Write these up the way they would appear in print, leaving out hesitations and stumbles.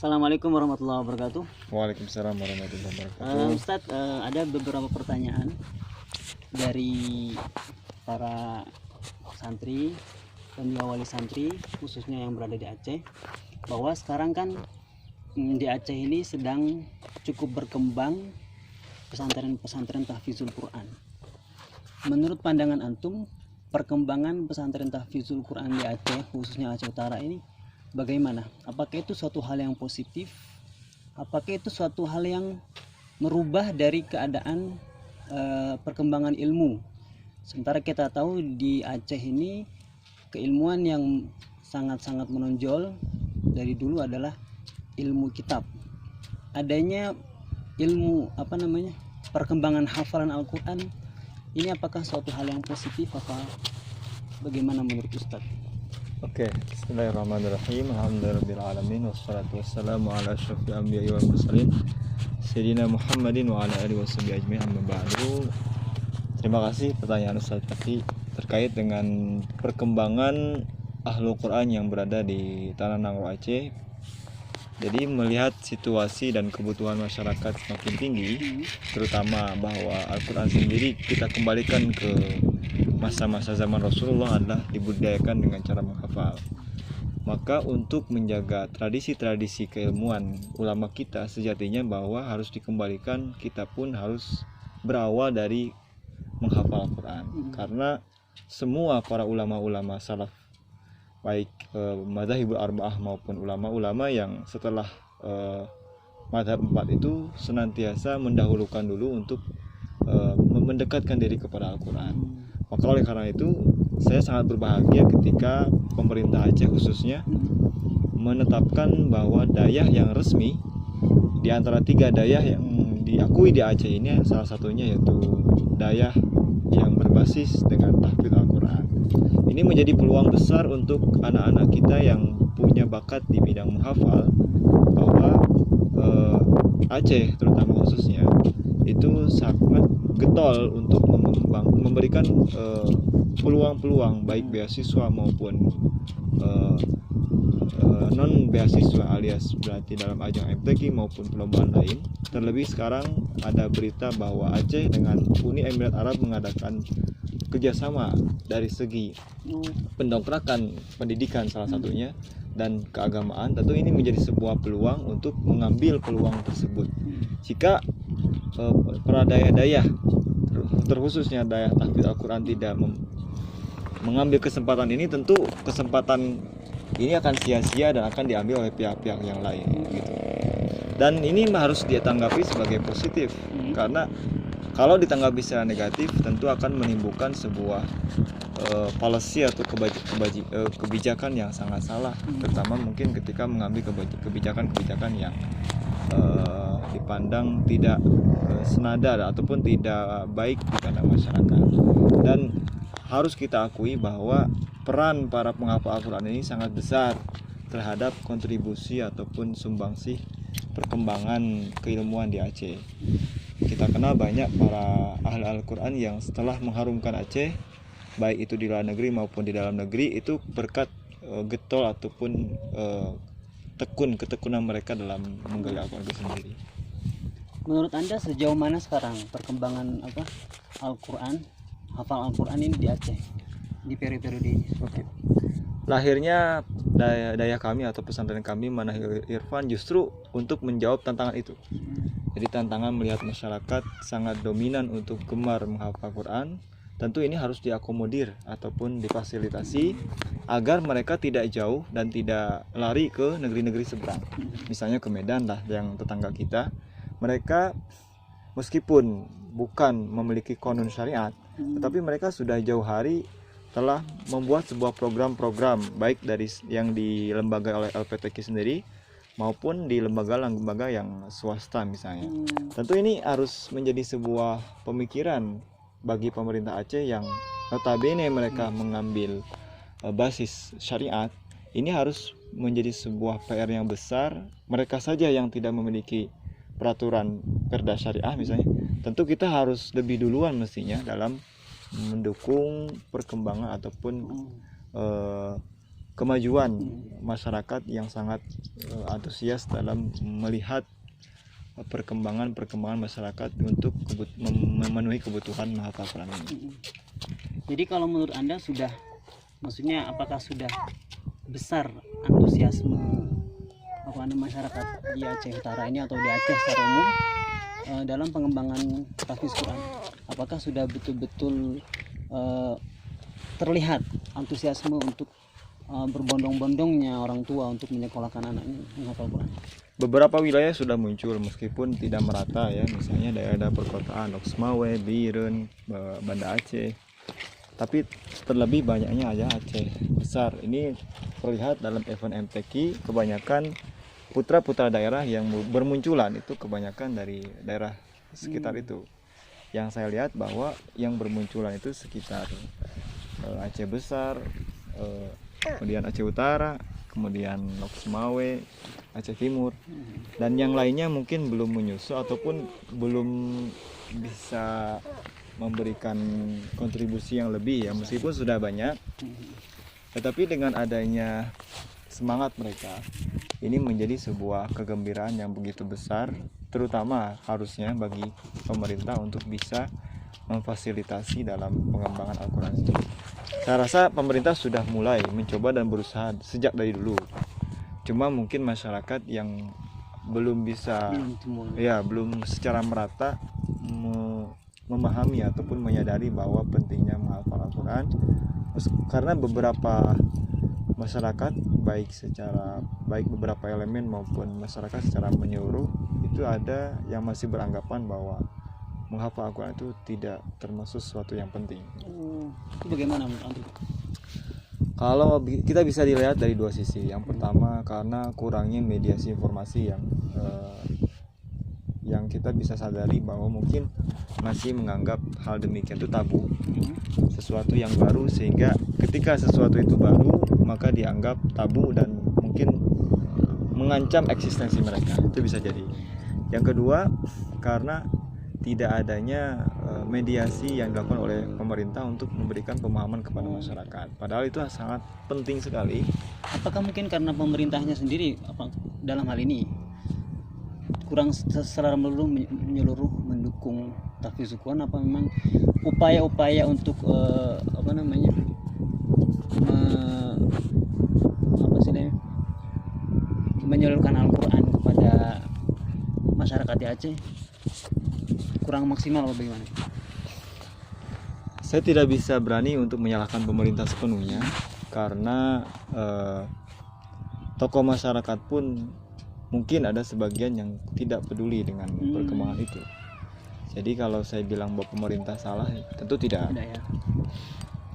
Assalamualaikum warahmatullahi wabarakatuh. Waalaikumsalam warahmatullahi wabarakatuh. Ustadz, ada beberapa pertanyaan dari para santri dan juga wali santri, khususnya yang berada di Aceh, bahwa sekarang kan di Aceh ini sedang cukup berkembang pesantren-pesantren tahfizul Quran. Menurut pandangan antum, perkembangan pesantren tahfizul Quran di Aceh, khususnya Aceh Utara ini bagaimana? Apakah itu suatu hal yang positif? Apakah itu suatu hal yang merubah dari keadaan perkembangan ilmu? Sementara kita tahu di Aceh ini keilmuan yang sangat-sangat menonjol dari dulu adalah ilmu kitab. Adanya ilmu perkembangan hafalan Al-Quran ini apakah suatu hal yang positif apa bagaimana menurut Ustadz? Oke, bismillahirrahmanirrahim. Alhamdulillahirrahmanirrahim. Wassalatu wassalamu ala asyrafil anbiya'i wal mursalin Sayyidina Muhammadin wa ala alihi washabihi ajma'in, amma ba'du. Terima kasih pertanyaan Ustaz tadi terkait dengan perkembangan Ahlul Quran yang berada di Tanah Nangro Aceh. Jadi melihat situasi dan kebutuhan masyarakat semakin tinggi, terutama bahwa Al-Quran sendiri kita kembalikan ke masa-masa zaman Rasulullah adalah dibudidayakan dengan cara menghafal. Maka untuk menjaga tradisi-tradisi keilmuan ulama kita, sejatinya bahwa harus dikembalikan, kita pun harus berawal dari menghafal Al-Quran. Karena semua para ulama-ulama salaf, baik madzhabul arba'ah maupun ulama-ulama yang setelah madzhab 4 itu senantiasa mendahulukan dulu untuk mendekatkan diri kepada Al-Quran. Maka oleh karena itu saya sangat berbahagia ketika pemerintah Aceh khususnya menetapkan bahwa dayah yang resmi di antara 3 dayah yang diakui di Aceh ini, salah satunya yaitu dayah yang berbasis dengan tahfidz Al-Quran. Ini menjadi peluang besar untuk anak-anak kita yang punya bakat di bidang menghafal, bahwa Aceh terutama khususnya itu sangat getol untuk memberikan peluang-peluang baik beasiswa maupun non beasiswa, alias berarti dalam ajang MTQ maupun perlombaan lain. Terlebih sekarang ada berita bahwa Aceh dengan Uni Emirat Arab mengadakan kerjasama dari segi pendongkrakan pendidikan salah satunya dan keagamaan. Tentu ini menjadi sebuah peluang untuk mengambil peluang tersebut. Jika para dayah-dayah terkhususnya dayah tahfidz Al-Quran tidak mengambil kesempatan ini, tentu kesempatan ini akan sia-sia dan akan diambil oleh pihak-pihak yang lain gitu. Dan ini harus ditanggapi sebagai positif, karena kalau ditanggapi secara negatif tentu akan menimbulkan sebuah policy atau kebijakan yang sangat salah, terutama mungkin ketika mengambil kebijakan-kebijakan yang dipandang tidak senada ataupun tidak baik di kalangan masyarakat. Dan harus kita akui bahwa peran para penghafal Al-Quran ini sangat besar terhadap kontribusi ataupun sumbangsih perkembangan keilmuan di Aceh. Kita kenal banyak para ahli Al-Quran yang setelah mengharumkan Aceh, baik itu di luar negeri maupun di dalam negeri, itu berkat getol ataupun ketekunan mereka dalam menggali Al-Quran itu sendiri. Menurut Anda sejauh mana sekarang perkembangan Al-Quran, hafal Al-Quran ini di Aceh di periode ini? Oke. Lahirnya daya kami atau pesantren kami Manahil Irfan justru untuk menjawab tantangan itu. Jadi tantangan melihat masyarakat sangat dominan untuk gemar menghafal Quran, tentu ini harus diakomodir ataupun difasilitasi agar mereka tidak jauh dan tidak lari ke negeri-negeri seberang. Misalnya ke Medan lah, yang tetangga kita. Mereka meskipun bukan memiliki konun syariat, tetapi mereka sudah jauh hari telah membuat sebuah program-program baik dari yang dilembagai oleh LPTQ sendiri maupun di lembaga-lembaga yang swasta misalnya. Tentu ini harus menjadi sebuah pemikiran bagi pemerintah Aceh yang notabene mereka mengambil basis syariat. Ini harus menjadi sebuah PR yang besar. Mereka saja yang tidak memiliki peraturan perda syariah misalnya, tentu kita harus lebih duluan mestinya dalam mendukung perkembangan ataupun kemajuan masyarakat yang sangat antusias dalam melihat perkembangan masyarakat untuk memenuhi kebutuhan menghafal Quran ini. Jadi kalau menurut Anda maksudnya apakah sudah besar antusiasme masyarakat di Aceh Utara ini atau di Aceh secara umum dalam pengembangan tahfiz Quran? Apakah sudah betul-betul terlihat antusiasme untuk berbondong-bondongnya orang tua untuk menyekolahkan anaknya menghafal Quran? Beberapa wilayah sudah muncul meskipun tidak merata ya, misalnya daerah perkotaan Oksmawe, Biren, Banda Aceh. Tapi terlebih banyaknya aja Aceh besar. Ini terlihat dalam event MTQ, kebanyakan putra-putra daerah yang bermunculan itu kebanyakan dari daerah sekitar itu. Yang saya lihat bahwa yang bermunculan itu sekitar Aceh besar, kemudian Aceh Utara, kemudian Oksmawe, Aceh Timur, dan yang lainnya mungkin belum menyusul ataupun belum bisa memberikan kontribusi yang lebih ya, meskipun sudah banyak. Tetapi dengan adanya semangat mereka, ini menjadi sebuah kegembiraan yang begitu besar, terutama harusnya bagi pemerintah untuk bisa memfasilitasi dalam pengembangan Al-Quran itu. Saya rasa pemerintah sudah mulai mencoba dan berusaha sejak dari dulu. Cuma mungkin masyarakat yang belum bisa, belum secara merata memahami ataupun menyadari bahwa pentingnya menghafal Al-Quran. Karena beberapa masyarakat baik beberapa elemen maupun masyarakat secara menyeluruh itu ada yang masih beranggapan bahwa menghafal Al-Quran itu tidak termasuk sesuatu yang penting. Itu bagaimana menurut Anda? Kalau kita bisa dilihat dari dua sisi. Yang pertama karena kurangnya mediasi informasi yang kita bisa sadari bahwa mungkin masih menganggap hal demikian itu tabu, sesuatu yang baru, sehingga ketika sesuatu itu baru maka dianggap tabu dan mungkin mengancam eksistensi mereka. Itu bisa jadi. Yang kedua karena tidak adanya mediasi yang dilakukan oleh pemerintah untuk memberikan pemahaman kepada masyarakat. Padahal itu sangat penting sekali. Apakah mungkin karena pemerintahnya sendiri dalam hal ini kurang secara menyeluruh mendukung tahfiz Quran, apa memang upaya-upaya untuk menyalurkan Al-Quran kepada masyarakat di Aceh kurang maksimal atau bagaimana? Saya tidak bisa berani untuk menyalahkan pemerintah sepenuhnya karena tokoh masyarakat pun mungkin ada sebagian yang tidak peduli dengan perkembangan itu. Jadi kalau saya bilang bahwa pemerintah salah, tentu tidak. Ya.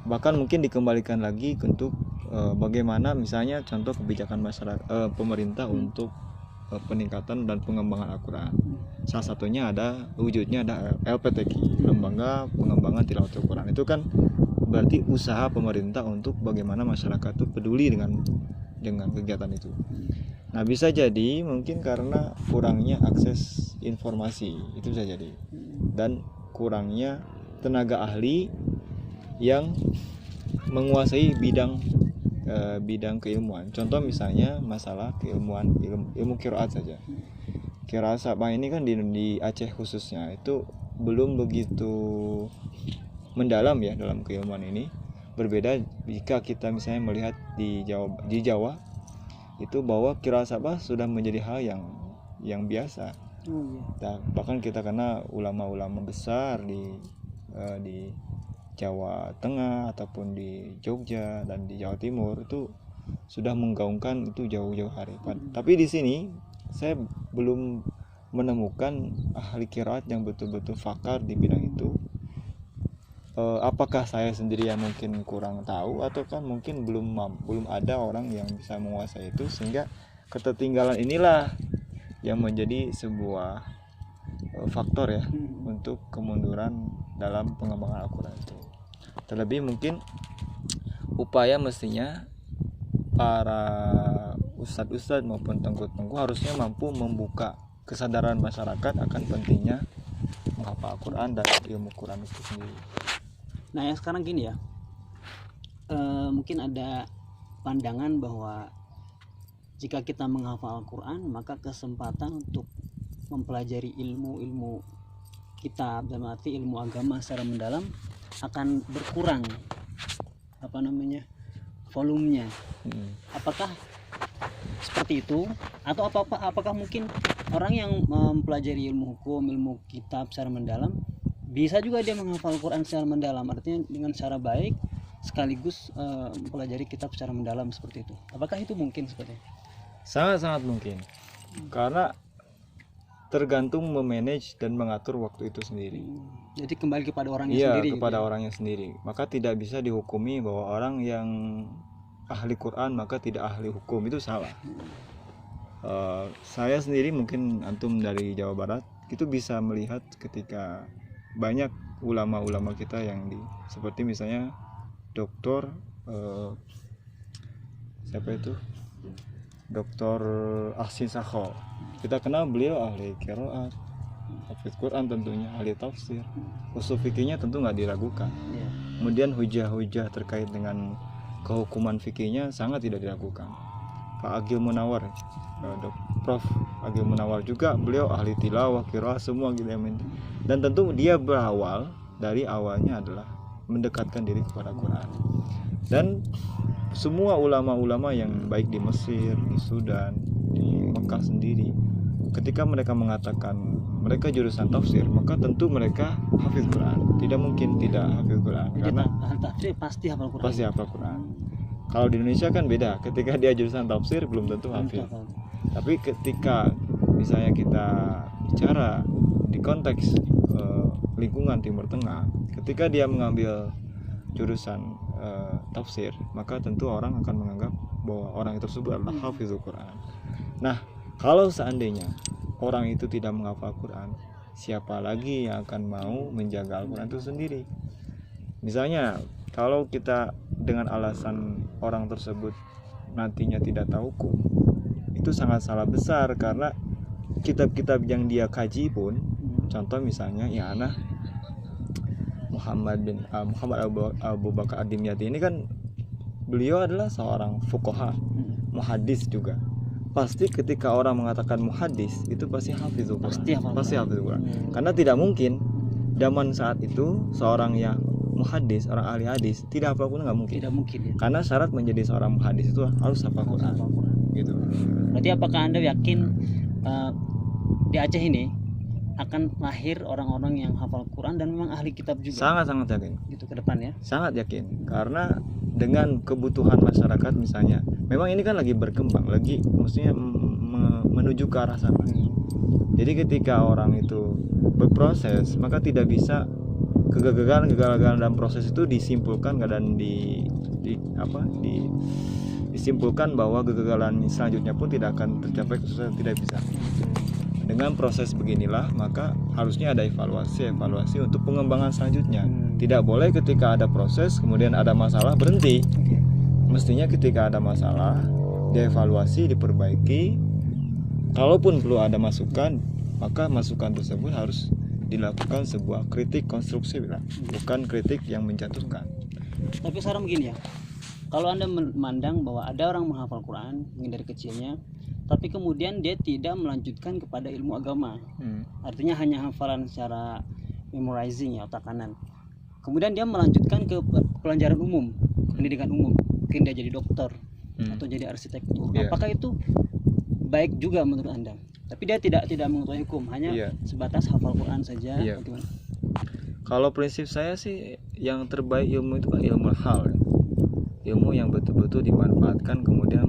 Bahkan mungkin dikembalikan lagi untuk bagaimana misalnya contoh kebijakan pemerintah untuk peningkatan dan pengembangan Al-Quran. Salah satunya wujudnya ada LPTQ, Lembaga Pengembangan Tilawatul Quran. Itu kan berarti usaha pemerintah untuk bagaimana masyarakat itu peduli dengan kegiatan itu. Nah, bisa jadi mungkin karena kurangnya akses informasi, itu bisa jadi, dan kurangnya tenaga ahli yang menguasai bidang keilmuan. Contoh misalnya masalah ilmu qiraat saja. Qiraat Sabah ini kan di Aceh khususnya itu belum begitu mendalam ya dalam keilmuan ini. Berbeda jika kita misalnya melihat di Jawa itu bahwa qiraat Sabah sudah menjadi hal yang biasa. Dan bahkan kita kenal ulama-ulama besar di Jawa Tengah ataupun di Jogja dan di Jawa Timur itu sudah menggaungkan itu jauh-jauh hari. Tapi di sini saya belum menemukan ahli qiraat yang betul-betul fakar di bidang itu. Apakah saya sendiri yang mungkin kurang tahu ataukah mungkin belum ada orang yang bisa menguasai itu, sehingga ketertinggalan inilah yang menjadi sebuah faktor ya untuk kemunduran dalam pengembangan Al-Quran itu. Terlebih mungkin upaya mestinya para ustadz-ustadz maupun tengku-tengku harusnya mampu membuka kesadaran masyarakat akan pentingnya menghafal Al-Quran dan ilmu Quran itu sendiri. Nah ya sekarang gini ya, mungkin ada pandangan bahwa jika kita menghafal Al-Quran, maka kesempatan untuk mempelajari ilmu-ilmu kitab, dalam arti ilmu agama secara mendalam, akan berkurang volumenya. Apakah seperti itu, atau apakah mungkin orang yang mempelajari ilmu hukum, ilmu kitab secara mendalam, bisa juga dia menghafal Al-Quran secara mendalam, artinya dengan cara baik sekaligus mempelajari kitab secara mendalam seperti itu? Apakah itu mungkin seperti itu? Sangat-sangat mungkin, karena tergantung memanage dan mengatur waktu itu sendiri. Jadi kembali kepada orangnya sendiri. Kepada orangnya sendiri. Maka tidak bisa dihukumi bahwa orang yang ahli Quran maka tidak ahli hukum, itu salah. Saya sendiri, mungkin antum dari Jawa Barat itu bisa melihat ketika banyak ulama-ulama kita yang seperti misalnya Dr. siapa itu? Dr. Ahsin Sakho. Kita kenal beliau ahli qiraat, hafiz Quran tentunya, ahli tafsir. Usul fikihnya tentu nggak diragukan. Kemudian hujah-hujah terkait dengan kehukuman fikihnya sangat tidak diragukan. Pak Agil Munawar, Prof. Agil Munawar juga, beliau ahli tilawah, qiraat, semua gitu. Dan tentu dia berawal dari awalnya adalah mendekatkan diri kepada Quran. Dan semua ulama-ulama yang baik di Mesir, di Sudan, di Mekah sendiri, ketika mereka mengatakan mereka jurusan tafsir, maka tentu mereka hafiz Quran. Tidak mungkin tidak hafiz Quran. Jadi Karena tafsir pasti hafal Quran. Pasti hafal Quran. Kalau di Indonesia kan beda. Ketika dia jurusan tafsir belum tentu hafiz. Tapi ketika misalnya kita bicara di konteks lingkungan Timur Tengah, ketika dia mengambil jurusan tafsir, maka tentu orang akan menganggap bahwa orang tersebut adalah hafizul Quran. Nah, kalau seandainya orang itu tidak menghafal Quran, siapa lagi yang akan mau menjaga Al-Quran itu sendiri? Misalnya, kalau kita dengan alasan orang tersebut nantinya tidak tahu hukum, itu sangat salah besar, karena kitab-kitab yang dia kaji pun, contoh misalnya Muhammad Abu Bakar Ad-Dimyati ini kan beliau adalah seorang fuqaha, muhaddis juga. Pasti ketika orang mengatakan muhaddis itu pasti hafizul Quran. Pasti hafizul Quran. Karena tidak mungkin zaman saat itu seorang yang muhaddis, orang ahli hadis tidak hafal Quran, nggak mungkin. Tidak mungkin ya. Karena syarat menjadi seorang muhaddis itu harus hafal Quran. Gitu. Berarti apakah Anda yakin di Aceh ini akan lahir orang-orang yang hafal Quran dan memang ahli kitab juga? Sangat-sangat yakin. Gitu ke depan ya. Sangat yakin. Karena dengan kebutuhan masyarakat misalnya, memang ini kan lagi berkembang, lagi maksudnya menuju ke arah sana. Jadi ketika orang itu berproses, maka tidak bisa kegagalan dalam proses itu disimpulkan dan disimpulkan bahwa kegagalan selanjutnya pun tidak akan tercapai, kesuksesan tidak bisa. Dengan proses beginilah, maka harusnya ada evaluasi untuk pengembangan selanjutnya. Tidak boleh ketika ada proses kemudian ada masalah berhenti. Mestinya ketika ada masalah dievaluasi, diperbaiki. Kalaupun perlu ada masukan, maka masukan tersebut harus dilakukan sebuah kritik konstruksi, bukan kritik yang menjatuhkan. Tapi sekarang begini ya, kalau Anda memandang bahwa ada orang menghafal Quran mungkin dari kecilnya, tapi kemudian dia tidak melanjutkan kepada ilmu agama, artinya hanya hafalan secara memorizing ya, otak kanan. Kemudian dia melanjutkan ke pelajaran umum, pendidikan umum, mungkin dia jadi dokter atau jadi arsitektur. Apakah itu baik juga menurut Anda? Tapi dia tidak mengetahui hukum, hanya sebatas hafal Quran saja. Bagaimana? Kalau prinsip saya sih, yang terbaik ilmu itu kan ilmu hal, ilmu yang betul-betul dimanfaatkan kemudian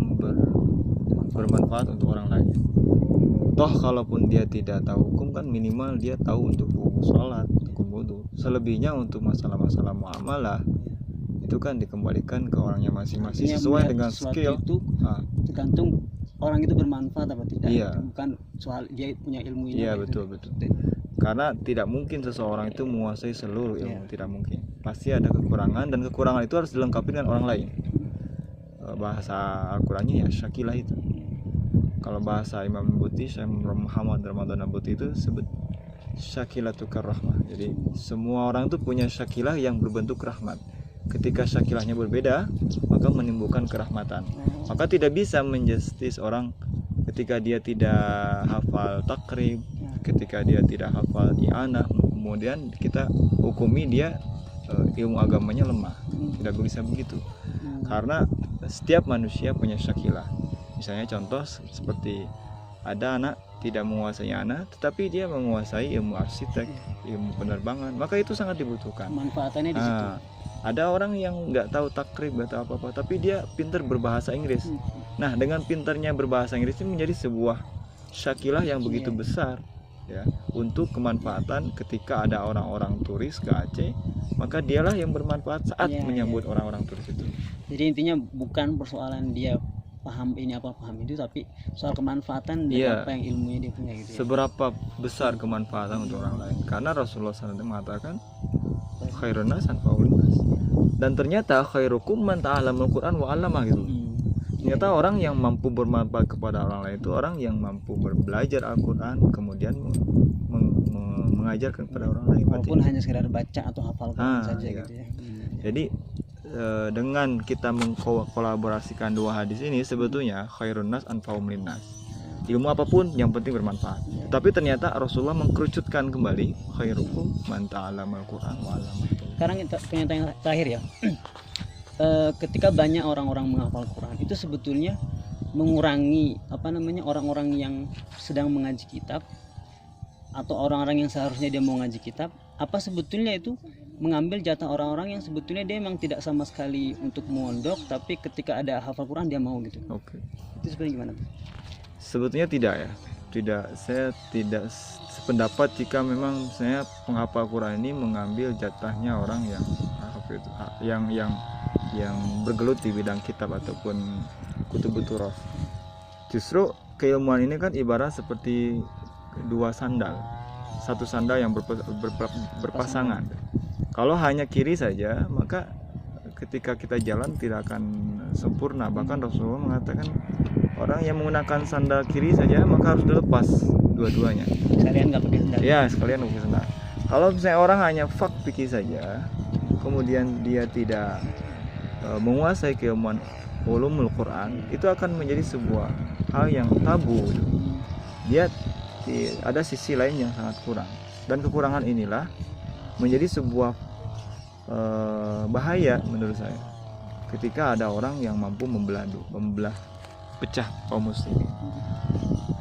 bermanfaat untuk orang lain. Toh kalaupun dia tidak tahu hukum, kan minimal dia tahu untuk hukum sholat, hukum wudu. Selebihnya untuk masalah-masalah muamalah itu kan dikembalikan ke orangnya masing-masing sesuai dengan skill. Itu tergantung orang itu bermanfaat apa tidak. Bukan soal dia punya ilmu ini. Iya, betul. Karena tidak mungkin seseorang itu menguasai seluruh ilmu, tidak mungkin. Pasti ada kekurangan, dan kekurangan itu harus dilengkapi dengan orang lain. Bahasa Al-Qurannya ya syakilah itu. Kalau bahasa Imam Buti, Syekh Muhammad Ramadan Buti itu sebut syakilatukar rahmah. Jadi semua orang itu punya syakilah yang berbentuk rahmat. ketika syakilahnya berbeda, maka menimbulkan kerahmatan. Maka tidak bisa menjustis orang ketika dia tidak hafal takrib, ketika dia tidak hafal i'anah, kemudian kita hukumi dia ilmu agamanya lemah. Tidak bisa begitu. Karena setiap manusia punya syakilah. Misalnya contoh seperti ada anak tidak menguasai anak, tetapi dia menguasai ilmu arsitek, ilmu penerbangan, maka itu sangat dibutuhkan. Manfaatannya di situ. Ada orang yang nggak tahu takrib, nggak tahu apa-apa, tapi dia pintar berbahasa Inggris. Nah, dengan pintarnya berbahasa Inggris ini menjadi sebuah syakilah yang begitu besar, ya, untuk kemanfaatan ketika ada orang-orang turis ke Aceh, maka dialah yang bermanfaat saat menyambut orang-orang turis itu. Jadi intinya bukan persoalan dia paham ini apa paham itu, tapi soal kemanfaatan dari apa yang ilmunya dia punya gitu. Seberapa besar kemanfaatan untuk orang lain? Karena Rasulullah SAW mengatakan khairun nas anfa'ul nas. Dan ternyata khairukum man ta'allamal Qur'an wa 'allamah gitu. Ternyata orang yang mampu bermanfaat kepada orang lain itu orang yang mampu belajar Al-Qur'an kemudian mengajarkan kepada orang lain. Walaupun hanya sekedar baca atau hafal saja gitu ya. Jadi dengan kita mengkolaborasikan dua hadis ini, sebetulnya khairun nas anfa'um linnas. Ilmu apapun yang penting bermanfaat. Tapi ternyata Rasulullah mengkerucutkan kembali khairukum man ta'allamal Qur'an wa 'allamah. Sekarang kita pernyataan terakhir ya. Ketika banyak orang-orang menghafal Quran, itu sebetulnya mengurangi orang-orang yang sedang mengaji kitab atau orang-orang yang seharusnya dia mau ngaji kitab, apa sebetulnya itu mengambil jatah orang-orang yang sebetulnya dia memang tidak sama sekali untuk mondok, tapi ketika ada hafal Quran dia mau gitu. Itu sebenarnya gimana? Sebetulnya tidak ya. Saya tidak sependapat jika memang saya penghafal Quran ini mengambil jatahnya orang yang bergelut di bidang kitab ataupun kutubut turas. Justru keilmuan ini kan ibarat seperti dua sandal. Satu sandal yang berpasangan. Kalau hanya kiri saja, maka ketika kita jalan tidak akan sempurna. Bahkan Rasulullah mengatakan orang yang menggunakan sandal kiri saja maka harus dilepas dua-duanya. Sekalian nggak pakai sandal. Ya, sekalian nggak pakai sandal. Kalau misalnya orang hanya fak fikih saja, kemudian dia tidak menguasai keilmuan ulumul Quran, itu akan menjadi sebuah hal yang tabu. Dia ada sisi lain yang sangat kurang, dan kekurangan inilah menjadi sebuah bahaya menurut saya ketika ada orang yang mampu membelah pecah kaum muslimin.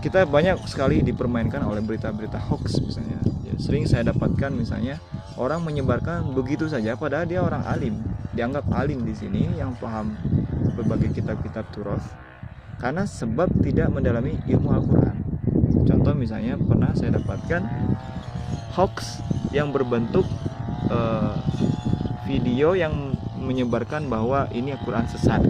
Kita banyak sekali dipermainkan oleh berita-berita hoax misalnya. Sering saya dapatkan misalnya orang menyebarkan begitu saja padahal dia orang alim, dianggap alim di sini yang paham berbagai kitab-kitab turas, karena sebab tidak mendalami ilmu Al-Quran. Contoh misalnya pernah saya dapatkan hoax yang berbentuk video yang menyebarkan bahwa ini Al-Quran sesat.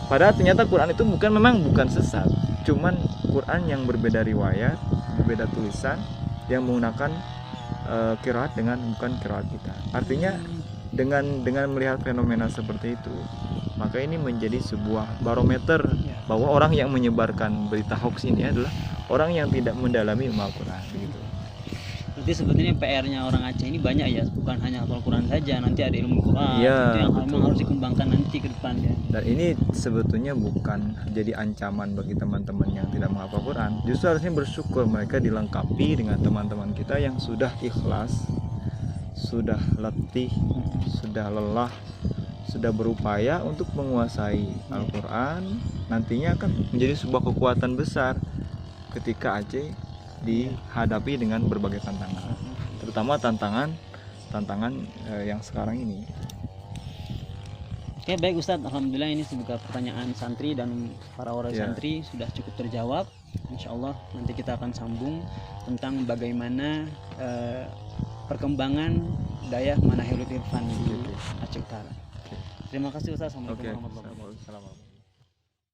Padahal ternyata Quran itu memang bukan sesat, cuman Quran yang berbeda riwayat, berbeda tulisan, yang menggunakan qiraat dengan bukan qiraat kita. Artinya dengan melihat fenomena seperti itu, maka ini menjadi sebuah barometer bahwa orang yang menyebarkan berita hoax ini adalah orang yang tidak mendalami ilmu Al-Quran begitu. Berarti sebetulnya PR-nya orang Aceh ini banyak ya, bukan hanya hafal Quran saja, nanti ada ilmu Quran itu yang memang harus dikembangkan nanti ke depannya. Dan ini sebetulnya bukan jadi ancaman bagi teman-teman yang tidak menghafal Quran. Justru harusnya bersyukur mereka dilengkapi dengan teman-teman kita yang sudah ikhlas, sudah letih, sudah lelah, sudah berupaya untuk menguasai Al-Quran. Nantinya akan menjadi sebuah kekuatan besar ketika Aceh dihadapi dengan berbagai tantangan, terutama tantangan yang sekarang ini. Oke, baik Ustadz, alhamdulillah ini sebuah pertanyaan santri dan para wali santri sudah cukup terjawab. Insya Allah nanti kita akan sambung tentang bagaimana perkembangan daya Manahilul Irfan di Aceh Utara. Terima kasih Ustadz. Assalamualaikum warahmatullahi wabarakatuh.